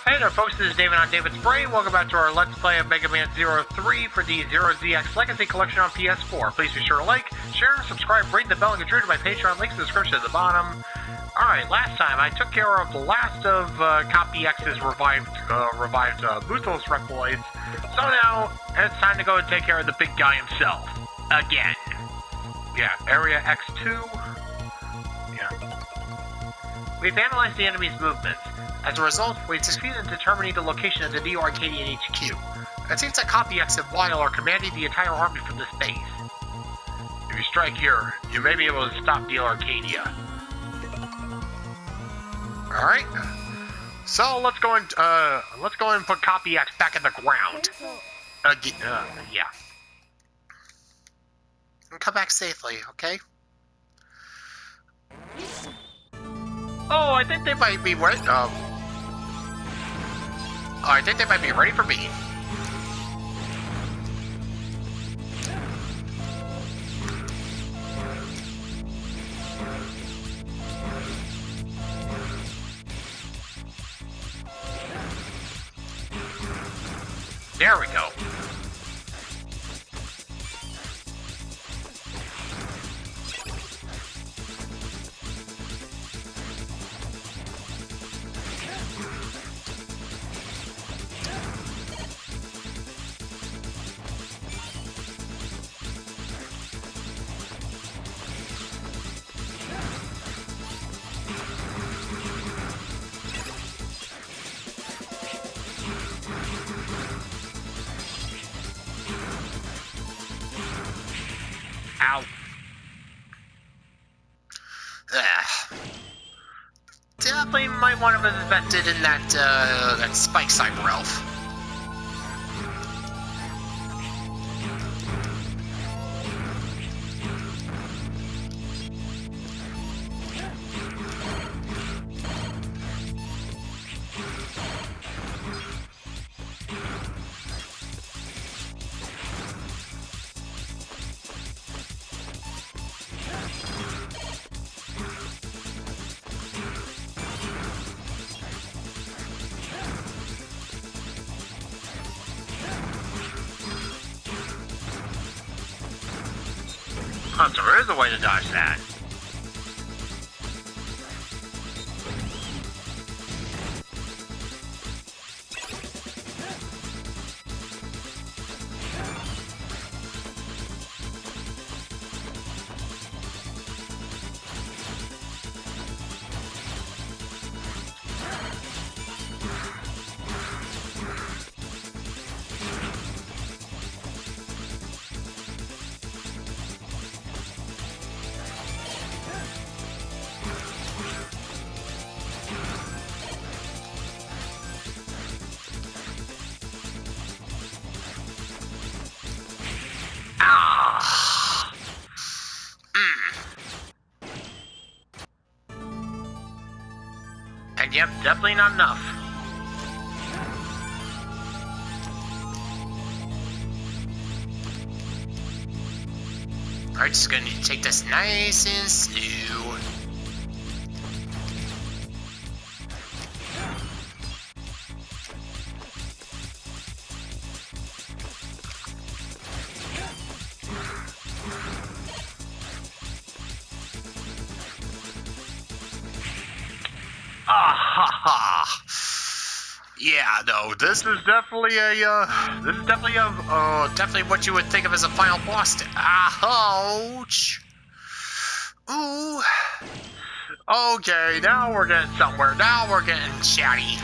Hey there folks, this is David on David's Brain. Welcome back to our Let's Play of Megaman 03 for the 0ZX Legacy Collection on PS4. Please be sure to like, share, subscribe, ring the bell, and contribute to my Patreon. Links in the description at the bottom. Alright, last time I took care of the last of Copy X's revived Muthos Reploids. So now, it's time to go and take care of the big guy himself. Again. Yeah, Area X-2. Yeah. We've analyzed the enemy's movements. As a result, we've succeeded in determining the location of the Neo Arcadian HQ. It seems that Copy X and Weil are commanding the entire army from this base. If you strike here, you may be able to stop Neo Arcadia. Alright. So let's go and put Copy X back in the ground. Yeah. And come back safely, okay? Oh, I think they might be ready. I think they might be ready for me. There we go. Ow. Definitely might want to have invested in that Spike Cyber Elf. So there is a way to dodge that. And yep, definitely not enough. Alright, just gonna need to take this nice and slow. Yeah, no, this is definitely definitely what you would think of as a final boss. Ouch! Ooh. Okay, now we're getting somewhere. Now we're getting chatty.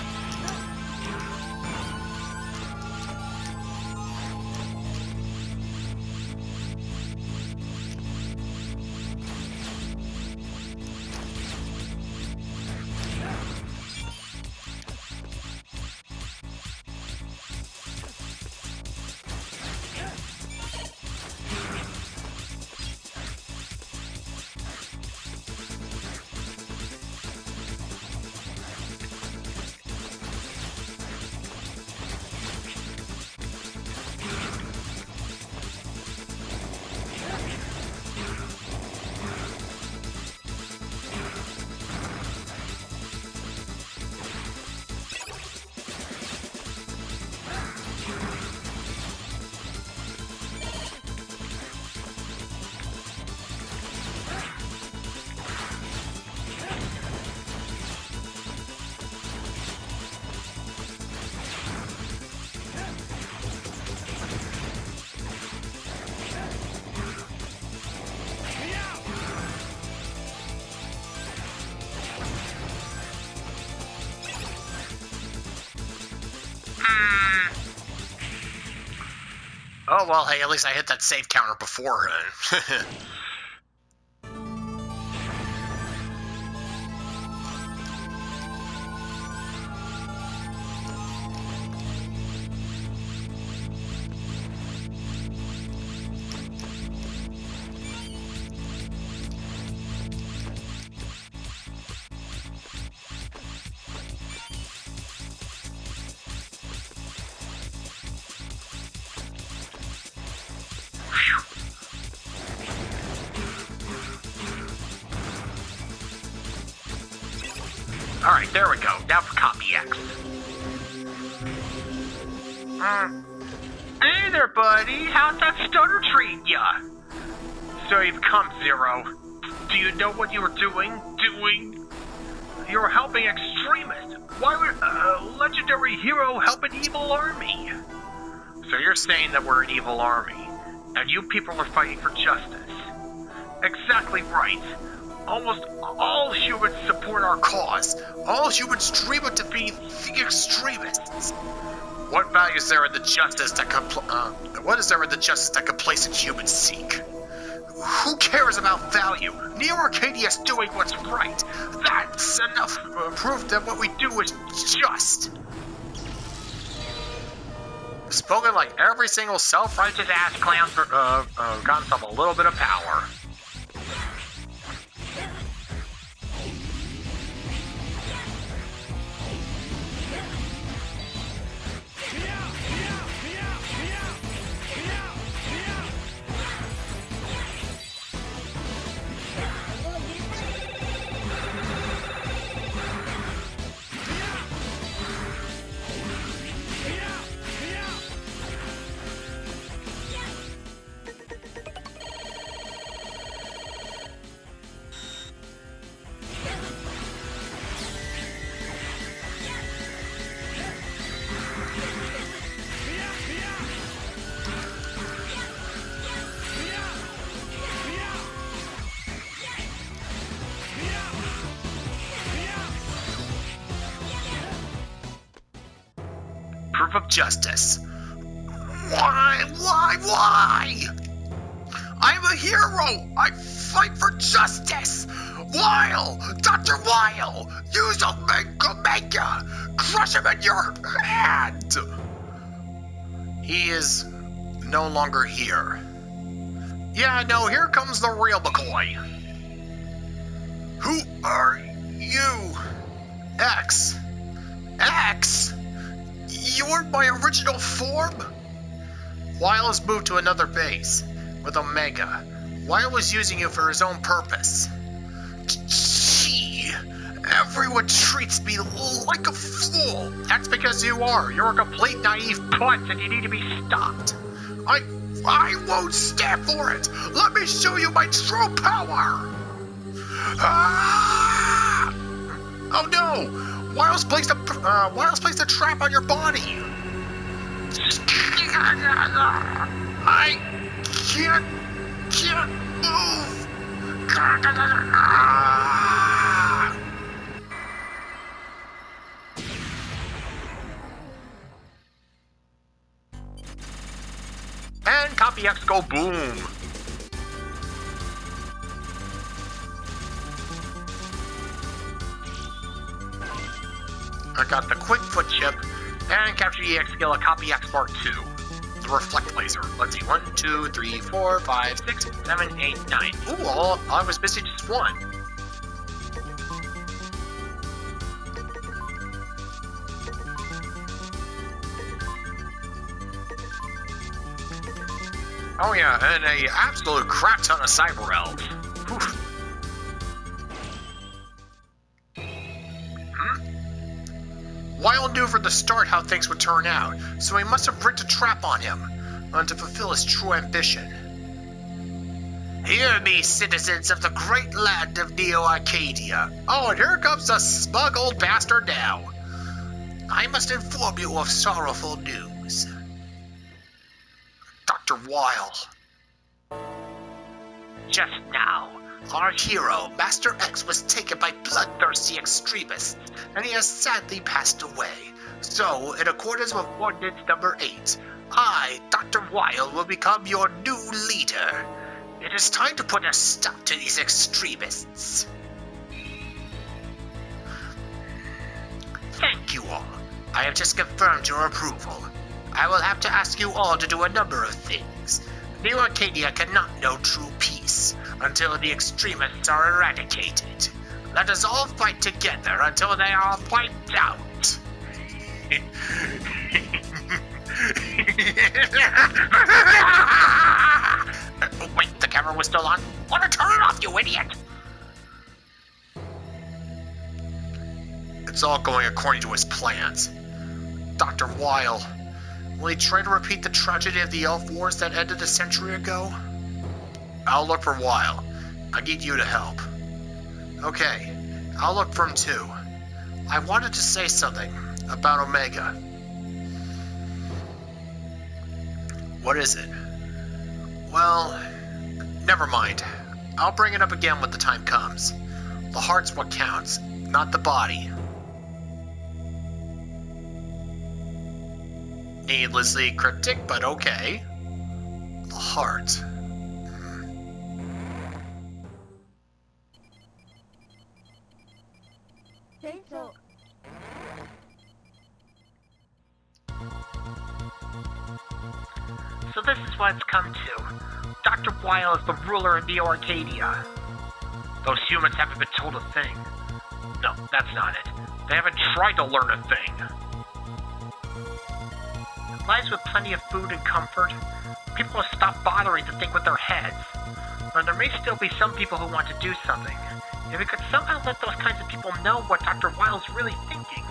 Oh, well, hey, at least I hit that save counter beforehand. Alright, there we go. Now for copy X. Hey there, buddy. How's that stutter treating ya? So you've come, Zero. Do you know what you were doing? You were helping extremists. Why would a legendary hero help an evil army? So you're saying that we're an evil army, and you people are fighting for justice. Exactly right. Almost all humans support our cause. All humans dream of defeating the extremists. What value is there in the justice that complacent humans seek? Who cares about value? Neo Arcadia's doing what's right. That's enough proof that what we do is just. Spoken like every single self-righteous ass clown got himself a little bit of power. Proof of justice. Why? I'm a hero! I fight for justice! Weil! Dr. Weil! Use Omega! Crush him in your hand! He is no longer here. Yeah, no, here comes the real McCoy. Who are you? X? X? You're my original form? Weil has moved to another base with Omega. Weil was using you for his own purpose. Gee, everyone treats me like a fool. That's because you are. You're a complete naive punt and you need to be stopped. I won't stand for it. Let me show you my true power. Ah! Oh no! Weil's placed a trap on your body. I can't move. And copy X go boom. I got the quick foot chip and capture EX skill a copy X Part 2. The reflect laser. Let's see, 1, 2, 3, 4, 5, 6, 7, 8, 9. Ooh, I was missing just one. Oh yeah, and a absolute crap ton of cyber elves. Oof. Weil knew from the start how things would turn out, so he must have rigged a trap on him, to fulfill his true ambition. Hear me, citizens of the great land of Neo Arcadia. Oh, and here comes the smug old bastard now. I must inform you of sorrowful news. Dr. Weil. Just now, our hero, Master X, was taken by bloodthirsty extremists, and he has sadly passed away. So, in accordance with Ordinance number 8, I, Dr. Weil, will become your new leader. It is time to put a stop to these extremists. Thank you all. I have just confirmed your approval. I will have to ask you all to do a number of things. New Arcadia cannot know true peace until the extremists are eradicated. Let us all fight together until they are wiped out. Wait, the camera was still on? Want to turn it off, you idiot! It's all going according to his plans. Dr. Weil, will he try to repeat the tragedy of the Elf Wars that ended a century ago? I'll look for Weil. I need you to help. Okay, I'll look for him too. I wanted to say something about Omega. What is it? Well, never mind. I'll bring it up again when the time comes. The heart's what counts, not the body. Needlessly cryptic, but okay. The heart. So this is what it's come to. Dr. Weil is the ruler of Neo Arcadia. Those humans haven't been told a thing. No, that's not it. They haven't tried to learn a thing. Lives with plenty of food and comfort, people have stopped bothering to think with their heads. And there may still be some people who want to do something. If we could somehow let those kinds of people know what Dr. Weil's really thinking,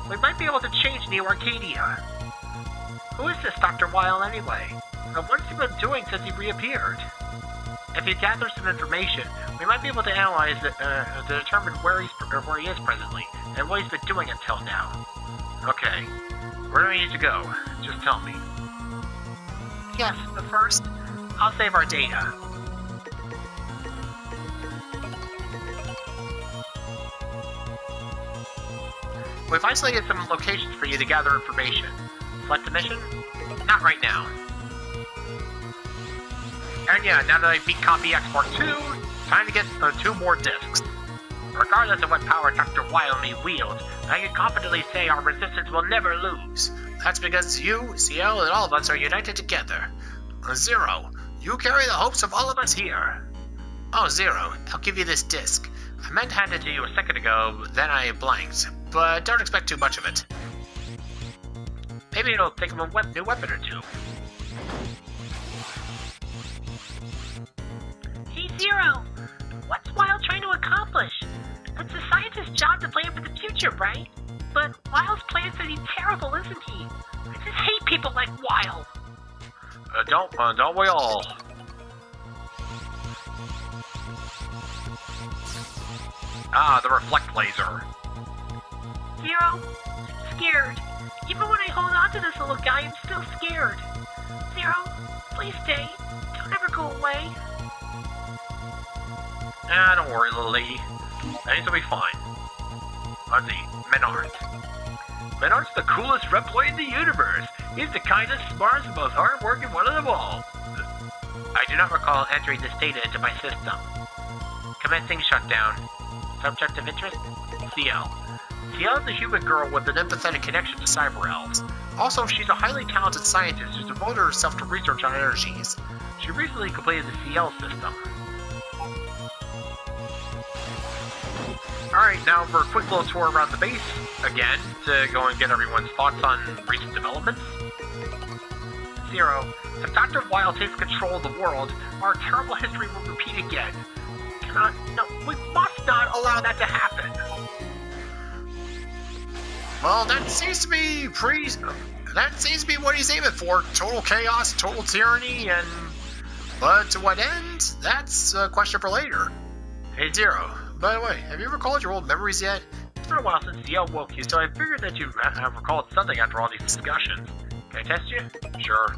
we might be able to change Neo Arcadia. Who is this Dr. Weil anyway? And what has he been doing since he reappeared? If he gathers some information, we might be able to analyze it to determine where he is presently, and what he's been doing until now. Okay, where do we need to go? Just tell me. Yes, but first, I'll save our data. We've isolated some locations for you to gather information. Select the mission? Not right now. And yeah, now that I beat Copy Export 2, time to get 2 more discs. Regardless of what power Dr. Weil may wield, I can confidently say our resistance will never lose. That's because you, CL, and all of us are united together. Zero, you carry the hopes of all of us here. Oh, Zero, I'll give you this disc. I meant to hand it to you a second ago, then I blanked, but don't expect too much of it. Maybe it'll think of a new weapon or two. Hey, Zero! What's Weil trying to accomplish? It's a scientist's job to plan for the future, right? But Weil's plans are terrible, isn't he? I just hate people like Weil. Don't we all? Ah, the reflect laser. Zero, I'm scared. Even when I hold on to this little guy, I'm still scared. Zero, please stay. Don't ever go away. Ah, don't worry, little lady. Things will be fine. Let's see, Menard. Menard's the coolest Reploid in the universe. He's the kindest, smartest, and most hard-working one of them all. I do not recall entering this data into my system. Commencing shutdown. Subject of interest? CL. CL is a human girl with an empathetic connection to cyber elves. Also, she's a highly talented scientist who's devoted herself to research on energies. She recently completed the CL system. Alright, now for a quick little tour around the base, again, to go and get everyone's thoughts on recent developments. Zero, if Dr. Weil takes control of the world, our terrible history will repeat again. No, we must not allow that to happen. Well, that seems to be what he's aiming for. Total chaos, total tyranny, and... But to what end? That's a question for later. Hey, Zero. By the way, have you recalled your old memories yet? It's been a while since CL woke you, so I figured that you have recalled something after all these discussions. Can I test you? Sure.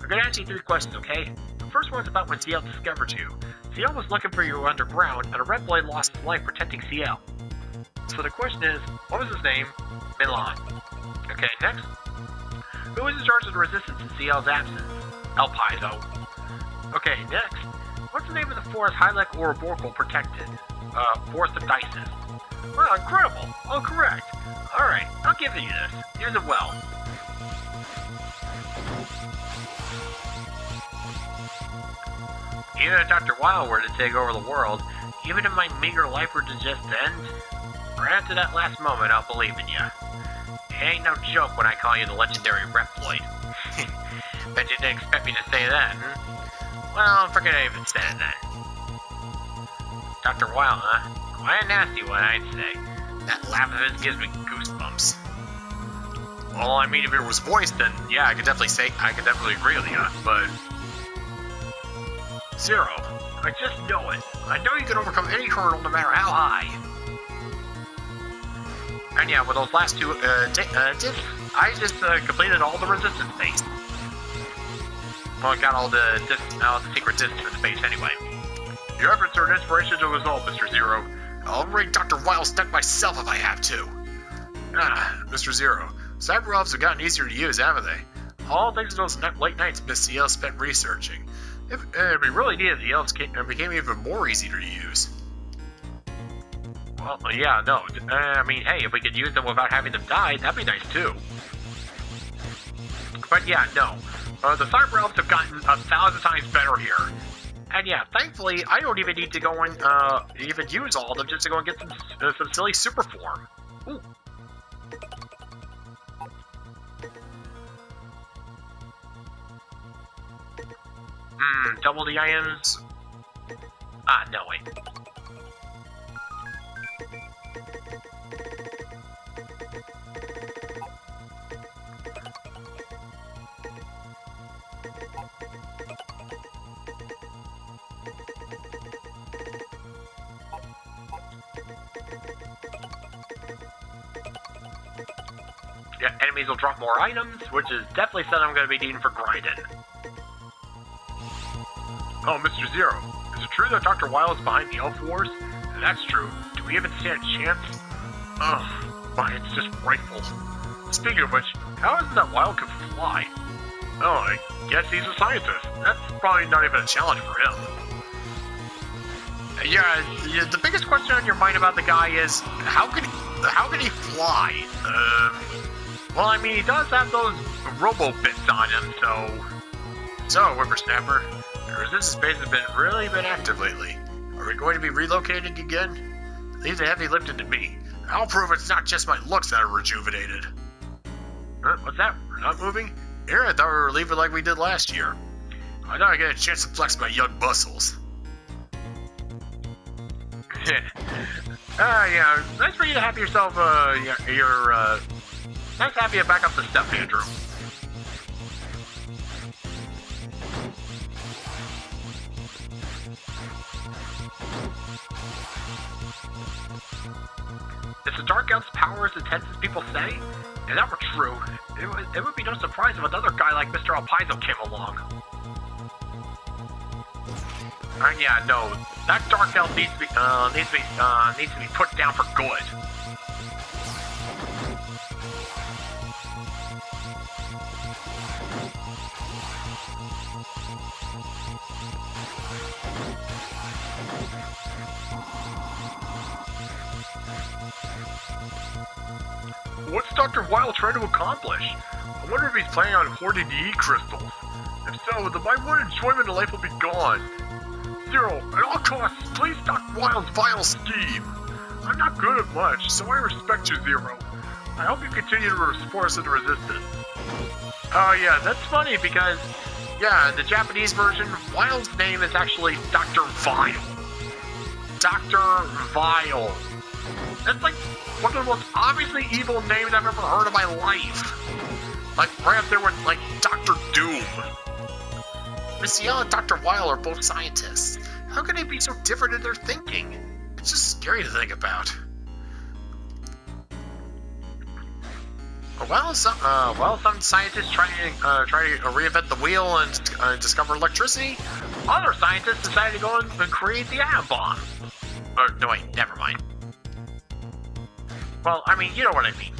I'm gonna ask you 3 questions, okay? The first one's about when CL discovered you. CL was looking for you underground, and a Reploid lost his life protecting CL. So the question is, what was his name? Milan. Okay, next. Who is in charge of the resistance in CL's absence? El Paizo. Okay, next. What's the name of the forest Hylek or Borkel protected? Forest of Dices. Wow, incredible! Oh, correct. Alright, I'll give you this. Here's a well. Even if Dr. Weil were to take over the world, even if my meager life were to just end, right after that last moment, I'll believe in you. It ain't no joke when I call you the legendary Reploid. Bet you didn't expect me to say that, hmm? Well, forget I even said that. Dr. Weil, huh? Quite a nasty one, I'd say. That laugh of his gives me goosebumps. Well, I mean, if it was voiced, then yeah, I could definitely agree with you, but... Zero, I just know it. I know you can overcome any hurdle no matter how high. And yeah, with those last two tips, I just completed all the resistance base. Well, I got all the secret discs for the base anyway. Your efforts are an inspiration to us all, Mr. Zero. I'll ring Dr. Weil's deck myself if I have to. Mr. Zero, cyber elves have gotten easier to use, haven't they? All thanks to those late nights Miss CL spent researching. If we really needed, the elves became even more easy to use. Well, yeah, no. I mean, hey, if we could use them without having them die, that'd be nice too. But yeah, no. The cyber elves have gotten 1,000 times better here. And yeah, thankfully, I don't even need to go and even use all of them just to go and get some silly super form. Ooh. Double the items. No, wait. Yeah, enemies will drop more items, which is definitely something I'm going to be needing for grinding. Oh, Mr. Zero, is it true that Dr. Weil is behind the Elf Wars? If that's true, do we even stand a chance? Ugh, but it's just frightful. Speaking of which, how is it that Weil can fly? Oh, I guess he's a scientist. That's probably not even a challenge for him. Yeah, the biggest question on your mind about the guy is, how can he fly? Well, I mean, he does have those robo bits on him, So, Whippersnapper, the resistance base has really been active lately. Are we going to be relocating again? Leave the heavy lifting to me. I'll prove it's not just my looks that are rejuvenated. What's that? We're not moving? Here, I thought we were leaving like we did last year. I thought I'd get a chance to flex my young muscles. Yeah, nice for you to have yourself, nice to have you back up the step, Andrew. Is the Dark Elf's power as intense as people say? If that were true, it would be no surprise if another guy like Mr. El Paizo came along. Yeah, no, that Dark Elf needs to be put down for good. What's Dr. Weil trying to accomplish? I wonder if he's planning on hoarding the E-crystals. If so, then my one enjoyment of life will be gone. Zero, at all costs, please stop Weil's vile scheme. I'm not good at much, so I respect you, Zero. I hope you continue to support us in the resistance. Oh yeah, that's funny because, yeah, in the Japanese version, Weil's name is actually Dr. Weil. Dr. Weil. That's like one of the most obviously evil names I've ever heard in my life. Like, right up there with, like, Dr. Doom. Miss CL and Dr. Weil are both scientists. How can they be so different in their thinking? It's just scary to think about. Well, some scientists try to reinvent the wheel and discover electricity. Other scientists decided to go and create the atom bomb. No, wait, never mind. Well, I mean, you know what I mean.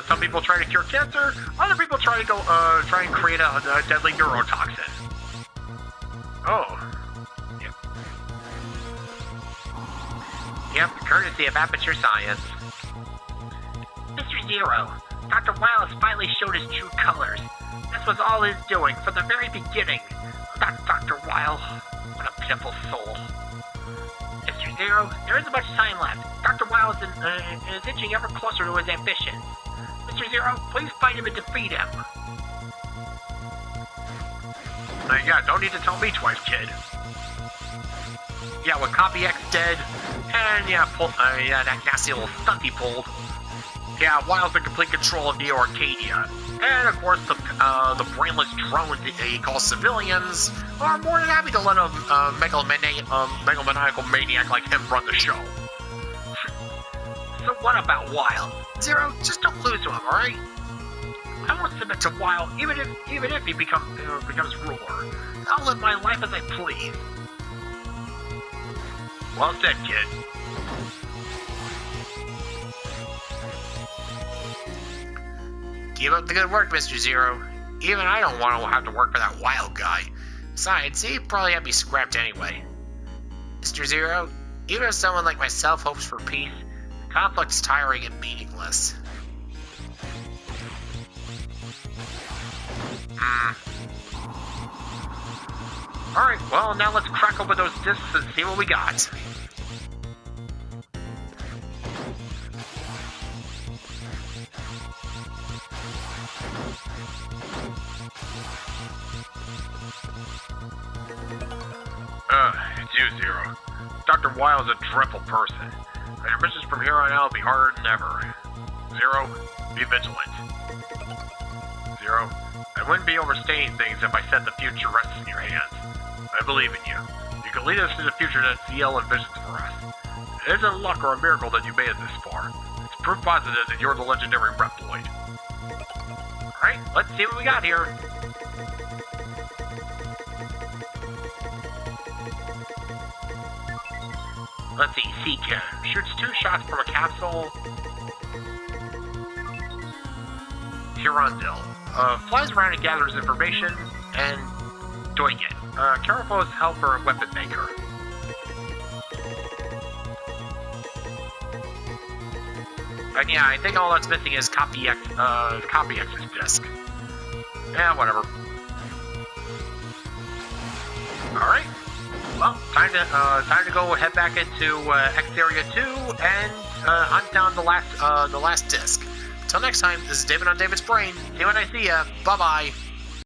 Some people try to cure cancer, other people try to try and create a deadly neurotoxin. Oh. Yep, courtesy of Aperture Science. Mr. Zero, Dr. Weil has finally showed his true colors. This was all his doing from the very beginning. Not Dr. Weil. What a pitiful soul. Mr. Zero, there isn't much time left. Dr. Weil is inching ever closer to his ambitions. Mr. Zero, please fight him and defeat him. Yeah, don't need to tell me twice, kid. Yeah, with Copy X dead, and yeah, that nasty little stunt he pulled. Yeah, Weil's in complete control of Neo Arcadia. And of course, the brainless drones he calls civilians are more than happy to let a megalomaniacal maniac like him run the show. So what about Weil? Zero, just don't lose to him, alright? I won't submit to Weil, even if he becomes ruler. I'll live my life as I please. Well said, kid. Keep up the good work, Mr. Zero. Even I don't want to have to work for that Weil guy. Besides, he'd probably have me scrapped anyway. Mr. Zero, even if someone like myself hopes for peace, conflict's tiring and meaningless. Alright, well, now let's crack open those discs and see what we got. It's you, Zero. Dr. Weil is a dreadful person. And your missions from here on out will be harder than ever. Zero, be vigilant. Zero, I wouldn't be overstating things if I said the future rests in your hands. I believe in you. You can lead us to the future that CL envisions for us. It isn't luck or a miracle that you made it this far. It's proof positive that you're the legendary Reploid. Alright, let's see what we got here. Let's see, Seeker shoots 2 shots from a capsule. Hirondelle flies around and gathers information, and doing it. Carapaul's helper and weapon maker. And yeah, I think all that's missing is Copy X's disc. Yeah, whatever. Alright. Well, time to go head back into X Area 2 and hunt down the last disc. Until next time, this is David on David's Brain. See you when I see ya. Bye-bye.